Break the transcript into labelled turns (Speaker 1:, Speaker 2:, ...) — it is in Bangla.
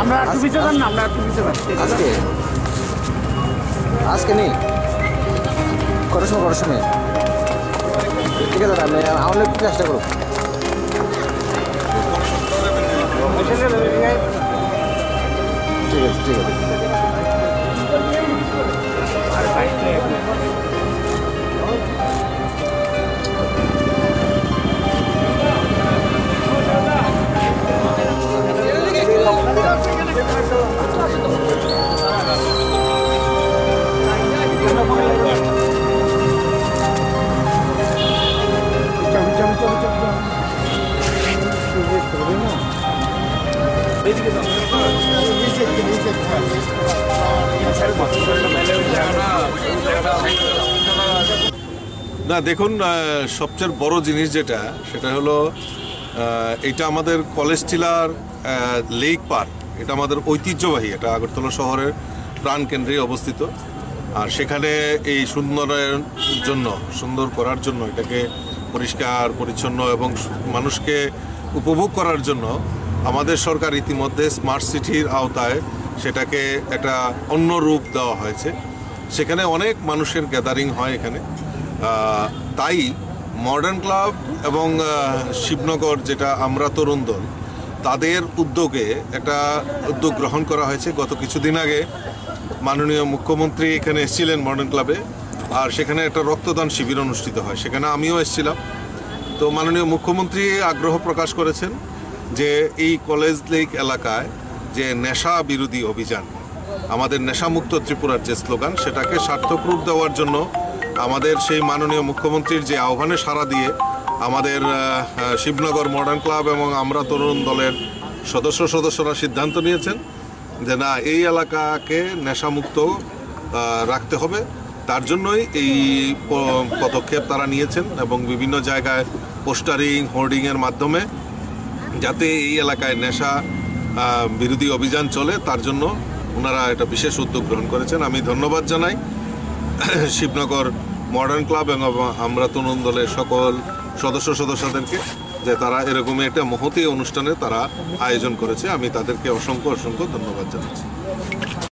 Speaker 1: আমরা একটু পিছিয়ে যান না, আমরা একটু পিছিয়ে যান।
Speaker 2: আজকে নেই কটার সময় ঠিক আছে দাদা, আমি আমাদের একটু চেষ্টা করব। ঠিক আছে ঠিক আছে।
Speaker 3: না দেখুন, সবচেয়ে বড় জিনিস সেটা হলো এটা আমাদের কলেজ টিলার লেক পার্ক। এটা আমাদের ঐতিহ্যবাহী, এটা আগরতলা শহরের প্রাণকেন্দ্রে অবস্থিত। আর সেখানে এই সুন্দর করার জন্য, এটাকে পরিষ্কার পরিচ্ছন্ন এবং মানুষকে উপভোগ করার জন্য আমাদের সরকার ইতিমধ্যে স্মার্ট সিটির আওতায় সেটাকে একটা অন্য রূপ দেওয়া হয়েছে। সেখানে অনেক মানুষের গ্যাদারিং হয় এখানে। তাই মডার্ন ক্লাব এবং শিবনগর যেটা আমরা তরুণ দল, তাদের উদ্যোগে একটা উদ্যোগ গ্রহণ করা হয়েছে। গত কিছুদিন আগে মাননীয় মুখ্যমন্ত্রী এখানে এসেছিলেন মডার্ন ক্লাবে, আর সেখানে একটা রক্তদান শিবির অনুষ্ঠিত হয়, সেখানে আমিও এসেছিলাম। তো মাননীয় মুখ্যমন্ত্রী আগ্রহ প্রকাশ করেছেন যে এই কলেজ লেক এলাকায় যে নেশা বিরোধী অভিযান, আমাদের নেশামুক্ত ত্রিপুরার যে স্লোগান, সেটাকে সার্থক রূপ দেওয়ার জন্য আমাদের সেই মাননীয় মুখ্যমন্ত্রীর যে আহ্বানে সাড়া দিয়ে আমাদের শিবনগর মডার্ন ক্লাব এবং আমরা তরুণ দলের সদস্যরা সিদ্ধান্ত নিয়েছেন যে না, এই এলাকাকে নেশামুক্ত রাখতে হবে। তার জন্যই এই পদক্ষেপ তারা নিয়েছেন এবং বিভিন্ন জায়গায় পোস্টারিং, হোর্ডিংয়ের মাধ্যমে যাতে এই এলাকায় নেশা বিরোধী অভিযান চলে, তার জন্য ওনারা এটা বিশেষ উদ্যোগ গ্রহণ করেছেন। আমি ধন্যবাদ জানাই শিবনগর মডার্ন ক্লাব এবং আমরা তরুণ দলের সকল সদস্যদেরকে যে তারা এরকমই একটা মহতী অনুষ্ঠানে তারা আয়োজন করেছে। আমি তাদেরকে অসংখ্য ধন্যবাদ জানাচ্ছি।